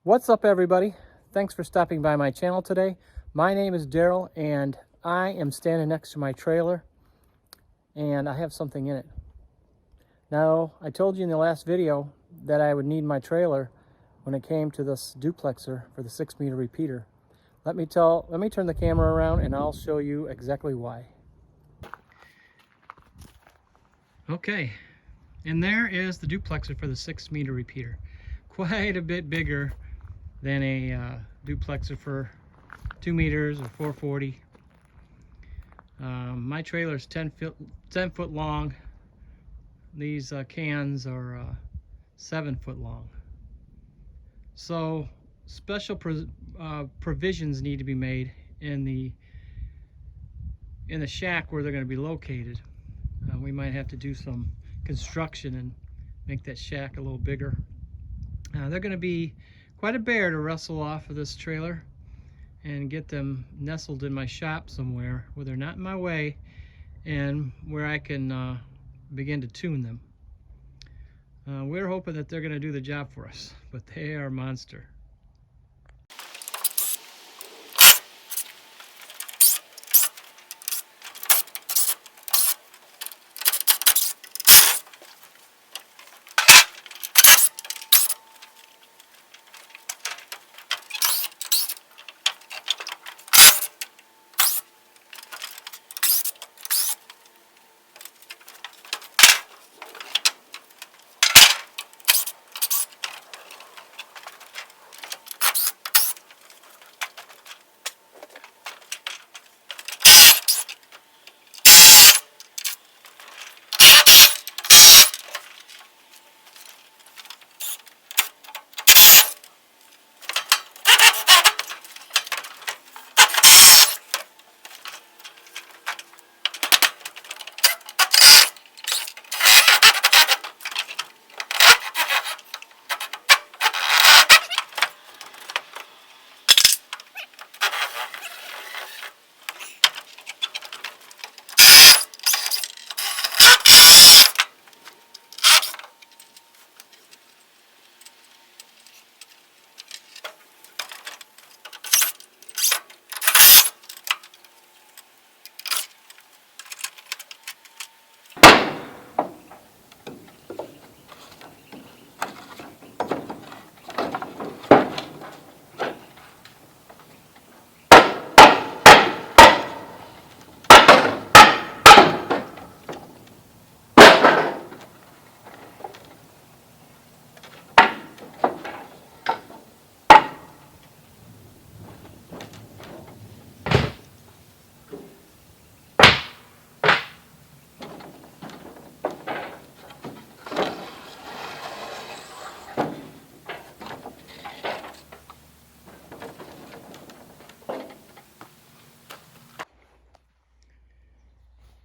What's up, everybody? Thanks for stopping by my channel today. My name is Daryl and I am standing next to my trailer and I have something in it. Now, I told you in the last video that I would need my trailer when it came to this duplexer for the 6-meter repeater. Let me turn the camera around and I'll show you exactly why. Okay, and there is the duplexer for the 6-meter repeater. Quite a bit bigger than a duplexer for 2 meters or 440. My trailer is 10 foot long. These cans are 7 foot long. So special provisions need to be made in the shack where they're going to be located. We might have to do some construction and make that shack a little bigger. They're going to be quite a bear to wrestle off of this trailer and get them nestled in my shop somewhere where they're not in my way and where I can begin to tune them. We're hoping that they're going to do the job for us, but they are a monster.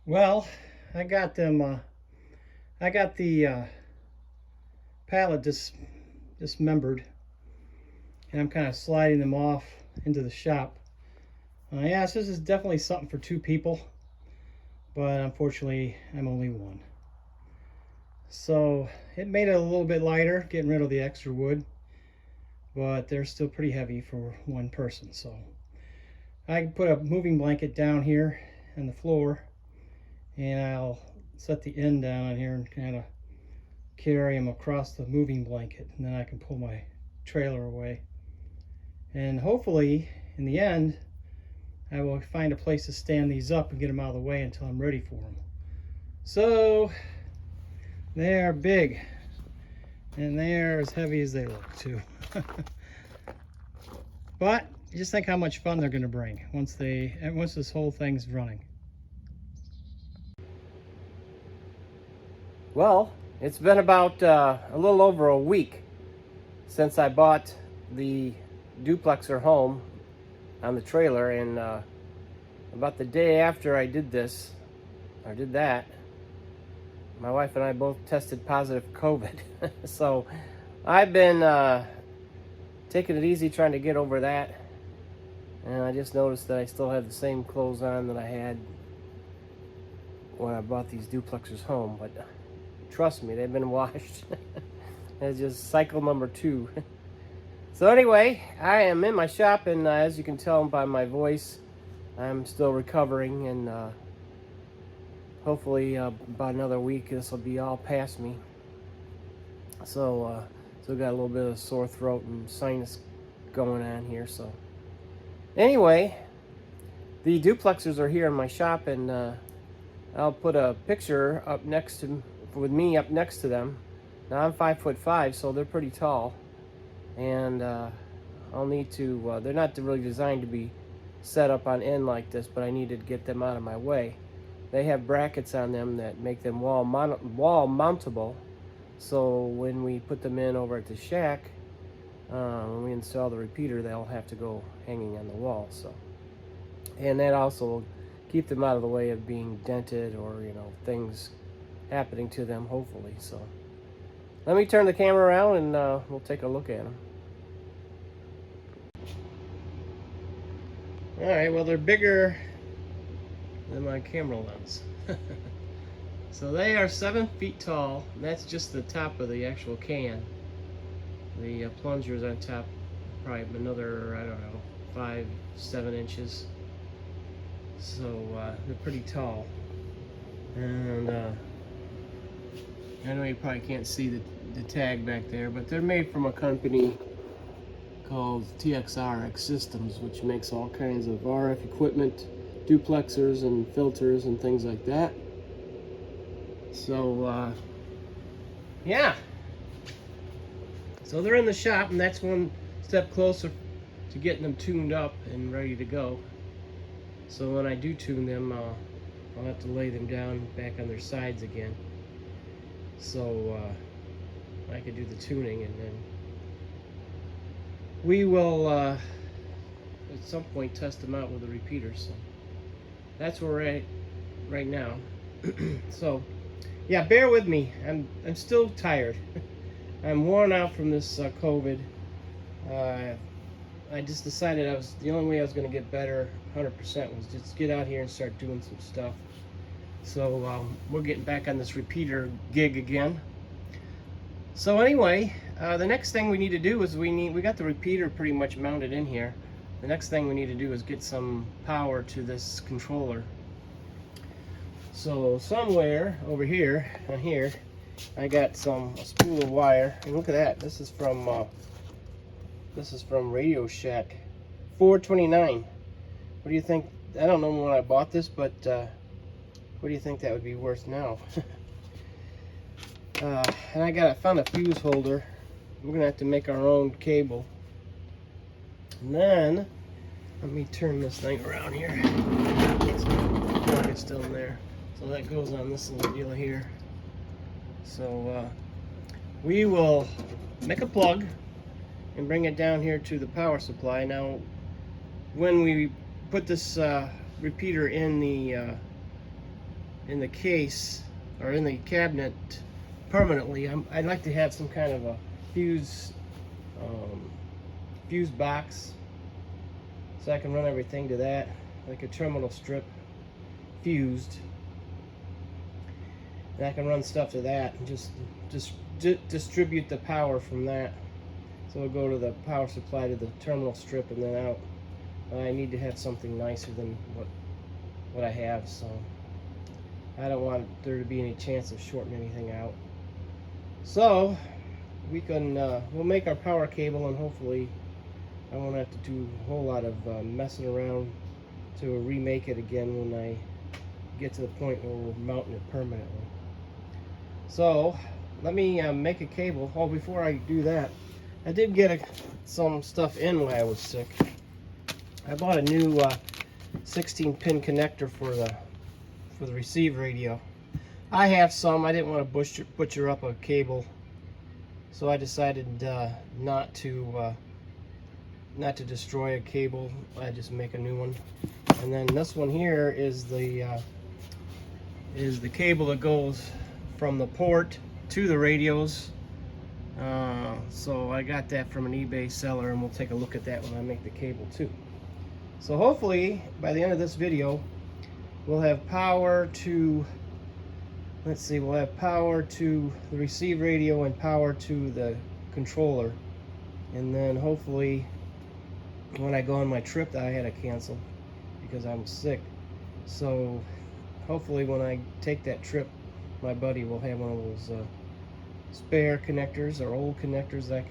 Well, I got them. I got the pallet dismembered, and I'm kind of sliding them off into the shop. Yes, this is definitely something for 2 people, but unfortunately, I'm only one. So it made it a little bit lighter, getting rid of the extra wood, but they're still pretty heavy for 1 person. So I put a moving blanket down here on the floor, and I'll set the end down on here and kind of carry them across the moving blanket, and then I can pull my trailer away. And hopefully, in the end, I will find a place to stand these up and get them out of the way until I'm ready for them. So they are big, and they are as heavy as they look too. But just think how much fun they're going to bring once this whole thing's running. Well, it's been about a little over a week since I bought the duplexer home on the trailer, and about the day after I did that, my wife and I both tested positive COVID. So I've been taking it easy trying to get over that, and I just noticed that I still have the same clothes on that I had when I bought these duplexers home, but trust me, they've been washed. It's just cycle number 2. So anyway, I am in my shop, and as you can tell by my voice, I'm still recovering, and hopefully about another week this will be all past me. So still got a little bit of sore throat and sinus going on here. So anyway, the duplexers are here in my shop, and I'll put a picture up next to with me up next to them. Now I'm 5'5", so they're pretty tall, and I'll need to. They're not really designed to be set up on end like this, but I needed to get them out of my way. They have brackets on them that make them wall mountable. So when we put them in over at the shack, when we install the repeater, they'll have to go hanging on the wall. So, and that also will keep them out of the way of being dented or things happening to them, hopefully. So let me turn the camera around, and we'll take a look at them. All right, well, they're bigger than my camera lens. So they are 7 feet tall. That's just the top of the actual can. The plunger's on top, probably another, I don't know, 5-7 inches. So they're pretty tall. And I know you probably can't see the tag back there, but they're made from a company called TXRX Systems, which makes all kinds of RF equipment, duplexers and filters and things like that. So yeah, so they're in the shop, and that's one step closer to getting them tuned up and ready to go. So when I do tune them, I'll have to lay them down back on their sides again, so I could do the tuning, and then we will at some point test them out with the repeater. So that's where we're at right now. So yeah, bear with me. I'm still tired. I'm worn out from this COVID. I just decided the only way I was going to get better 100% was just get out here and start doing some stuff. So we're getting back on this repeater gig again. So anyway, the next thing we need to do is we got the repeater pretty much mounted in here. The next thing we need to do is get some power to this controller. So somewhere over here, on here, I got a spool of wire, and look at that. This is from Radio Shack, $4.29. What do you think? I don't know when I bought this, but what do you think that would be worth now? And I found a fuse holder. We're gonna have to make our own cable. And then let me turn this thing around here. It's still in there. So that goes on this little deal here. So we will make a plug and bring it down here to the power supply. Now, when we put this repeater in the case or in the cabinet permanently, I'd like to have some kind of a fuse box, so I can run everything to that, like a terminal strip fused. And I can run stuff to that and just distribute the power from that. So it'll go to the power supply to the terminal strip and then out. I need to have something nicer than what I have, so I don't want there to be any chance of shorting anything out. So we can we'll make our power cable, and hopefully I won't have to do a whole lot of messing around to remake it again when I get to the point where we're mounting it permanently. So let me make a cable. Oh, before I do that, I did get some stuff in while I was sick. I bought a new 16-pin connector for the receive radio. I have some. I didn't want to butcher up a cable, so I decided not to destroy a cable. I just make a new one. And then this one here is the cable that goes from the port to the radios. So I got that from an eBay seller, and we'll take a look at that when I make the cable too. So hopefully by the end of this video we'll have power to, we'll have power to the receive radio and power to the controller. and then hopefully when I go on my trip that I had to cancel because I was sick. So hopefully when I take that trip, my buddy will have one of those spare connectors or old connectors that I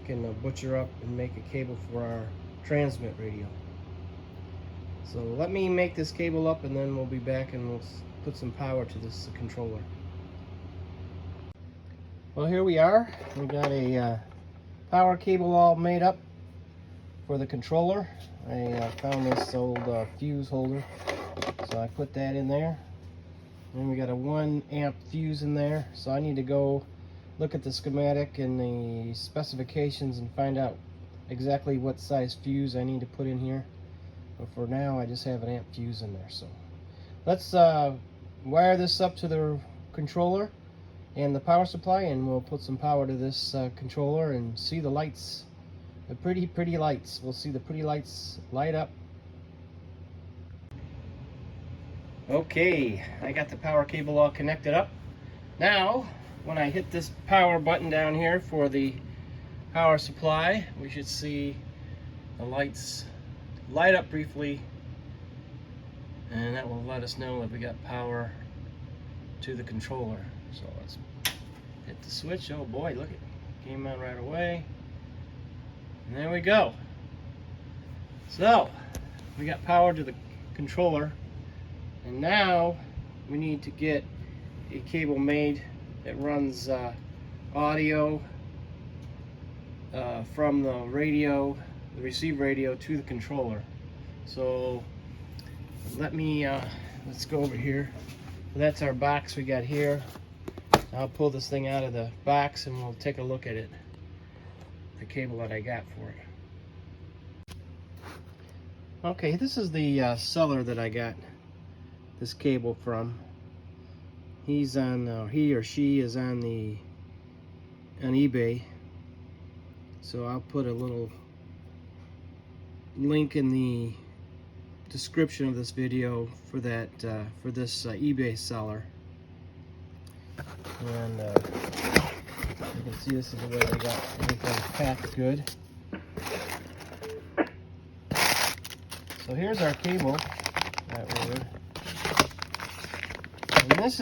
can butcher up and make a cable for our transmit radio. So let me make this cable up and then we'll be back and we'll put some power to this controller. Well, here we are. We got a power cable all made up for the controller. I found this old fuse holder, so I put that in there. And we got a 1 amp fuse in there, so I need to go look at the schematic and the specifications and find out exactly what size fuse I need to put in here. But for now I just have an amp fuse in there. So let's wire this up to the controller and the power supply, and we'll put some power to this controller and see the lights, the pretty lights. We'll see the pretty lights light up. Okay, I got the power cable all connected up. Now when I hit this power button down here for the power supply, we should see the lights light up briefly, and that will let us know that we got power to the controller. So let's hit the switch. Oh boy, look, it came on right away, and there we go. So we got power to the controller, and now we need to get a cable made that runs audio from the radio, the receive radio, to the controller. So let me let's go over here. That's our box we got here. I'll pull this thing out of the box and we'll take a look at it, the cable that I got for it. Okay, this is the seller that I got this cable from. He's on he or she is on eBay. So I'll put a little link in the description of this video for that for this eBay seller. And you can see this is the way they got everything packed good. So here's our cable that ordered. And this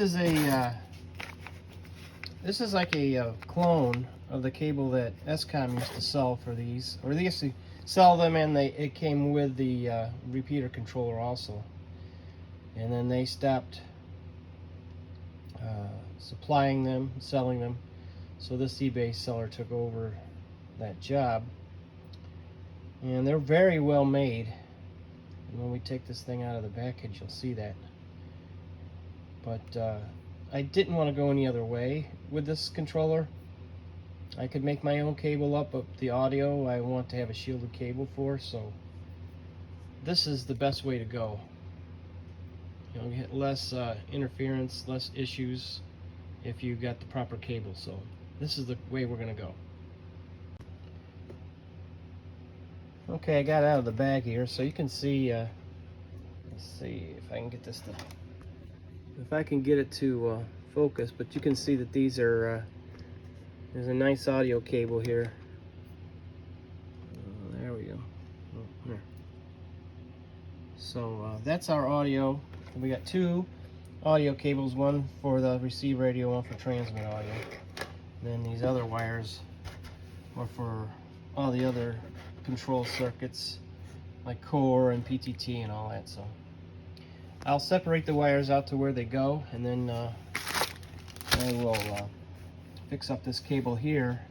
is like a clone of the cable that Escom used to sell for these, or they used to sell them, and it came with the repeater controller also. And then they stopped supplying them, selling them. So this eBay seller took over that job, and they're very well made. And when we take this thing out of the package, you'll see that. But I didn't want to go any other way with this controller. I could make my own cable up, but the audio I want to have a shielded cable for, so this is the best way to go. You'll get less interference, less issues if you got the proper cable. So this is the way we're going to go. Okay, I got out of the bag here, so you can see, let's see if I can get this to, if I can get it to focus, but you can see that these are, there's a nice audio cable here. There we go. Oh, here. So that's our audio. We got 2 audio cables, one for the receive radio, one for transmit audio. And then these other wires are for all the other control circuits like core and PTT and all that. So I'll separate the wires out to where they go, and then I will fix up this cable here,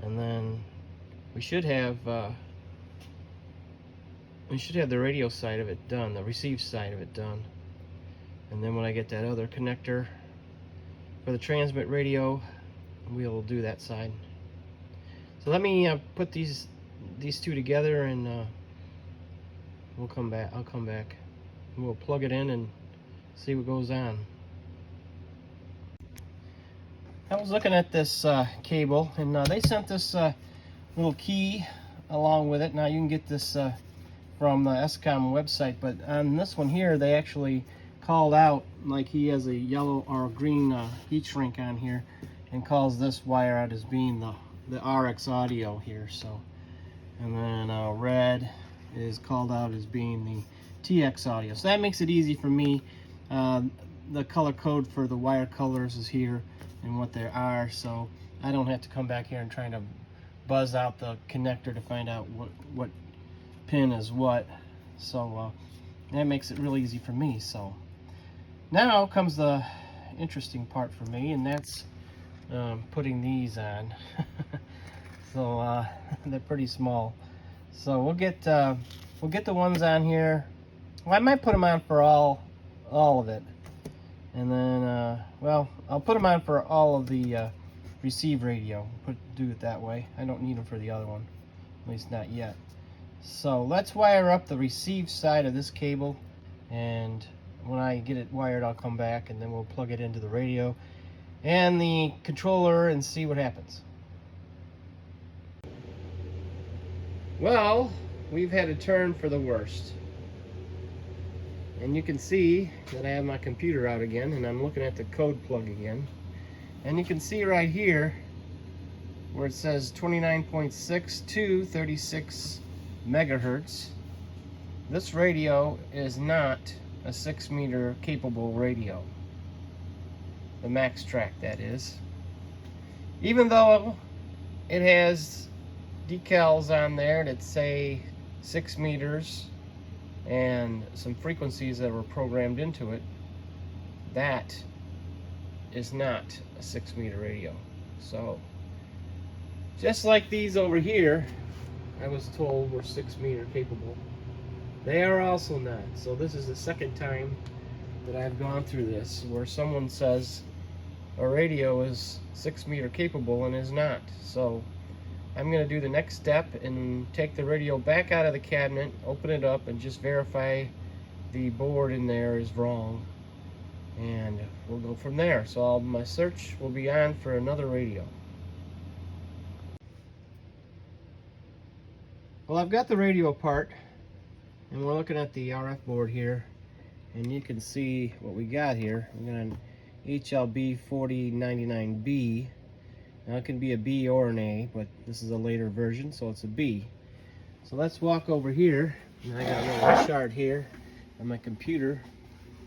and then we should have the radio side of it done, the receive side of it done. And then when I get that other connector for the transmit radio, we'll do that side. So let me put these 2 together, and we'll come back. I'll come back and we'll plug it in and see what goes on. I was looking at this cable, and they sent this little key along with it. Now you can get this from the Escom website, but on this one here they actually called out, like he has a yellow or green heat shrink on here, and calls this wire out as being the RX audio here. So, and then red is called out as being the TX audio. So that makes it easy for me. The color code for the wire colors is here and what they are, so I don't have to come back here and try to buzz out the connector to find out what pin is what. So that makes it real easy for me. So now comes the interesting part for me, and that's putting these on. So they're pretty small. So we'll get the ones on here. Well, I might put them on for all of it, and then well, I'll put them on for all of the receive radio. Do it that way. I don't need them for the other one, at least not yet. So let's wire up the receive side of this cable, and when I get it wired, I'll come back and then we'll plug it into the radio and the controller and see what happens. Well, we've had a turn for the worst. And you can see that I have my computer out again, and I'm looking at the code plug again. And you can see right here where it says 29.6 to 36 megahertz. This radio is not a 6-meter capable radio. The max track, that is. Even though it has decals on there that say 6 meters and some frequencies that were programmed into it, that is not a 6-meter radio. So just like these over here, I was told were 6-meter capable, they are also not. So this is the second time that I've gone through this where someone says a radio is 6-meter capable and is not. So I'm going to do the next step and take the radio back out of the cabinet, open it up, and just verify the board in there is wrong, and we'll go from there. So my search will be on for another radio. Well, I've got the radio apart, and we're looking at the RF board here, and you can see what we got here. We got an HLB 4099B. Now it can be a B or an A, but this is a later version, so it's a B. So let's walk over here, and I got a little chart here on my computer,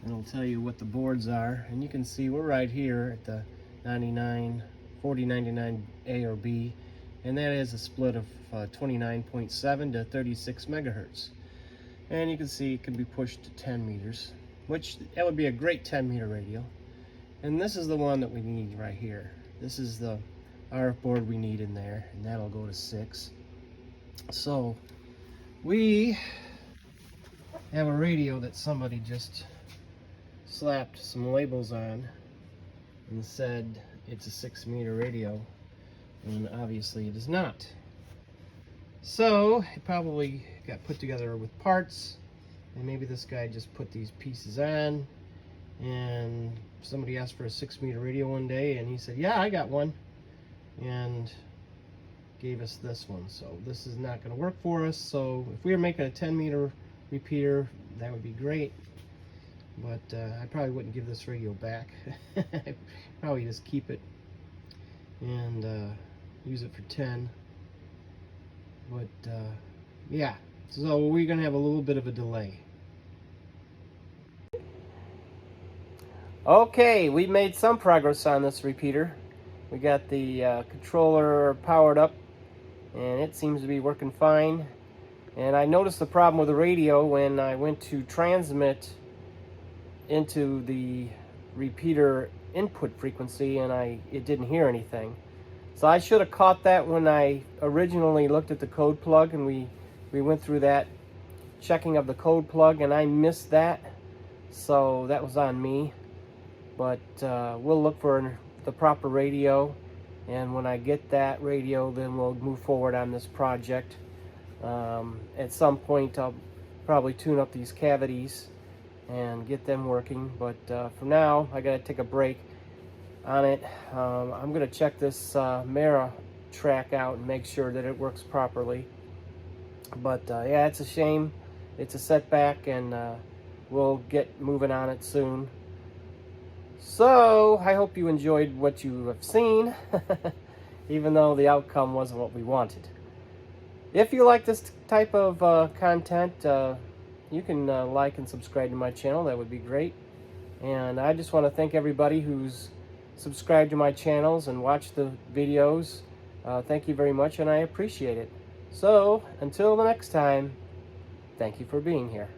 and it'll tell you what the boards are. And you can see we're right here at the 4099 A or B, and that is a split of 29.7 to 36 megahertz. And you can see it can be pushed to 10 meters, which that would be a great 10-meter radio. And this is the one that we need right here. This is the RF board we need in there, and that'll go to 6. So we have a radio that somebody just slapped some labels on and said it's a 6-meter radio, and obviously it is not. So it probably got put together with parts, and maybe this guy just put these pieces on, and somebody asked for a 6-meter radio one day, and he said, yeah, I got one, and gave us this one. So this is not going to work for us. So if we were making a 10-meter repeater, that would be great, but I probably wouldn't give this radio back. I'd probably just keep it and use it for 10. But yeah, so we're going to have a little bit of a delay. Okay, we made some progress on this repeater. We got the controller powered up, and it seems to be working fine. And I noticed the problem with the radio when I went to transmit into the repeater input frequency, and it didn't hear anything. So I should have caught that when I originally looked at the code plug, and we went through that checking of the code plug, and I missed that. So that was on me. But we'll look for the proper radio, and when I get that radio, then we'll move forward on this project. At some point I'll probably tune up these cavities and get them working, but for now I gotta take a break on it. I'm gonna check this Mara track out and make sure that it works properly. But yeah, it's a shame, it's a setback, and we'll get moving on it soon. So I hope you enjoyed what you have seen. even though the outcome wasn't what we wanted. If you like this type of content, you can like and subscribe to my channel. That would be great. And I just want to thank everybody who's subscribed to my channels and watched the videos. Thank you very much, and I appreciate it. So, until the next time, thank you for being here.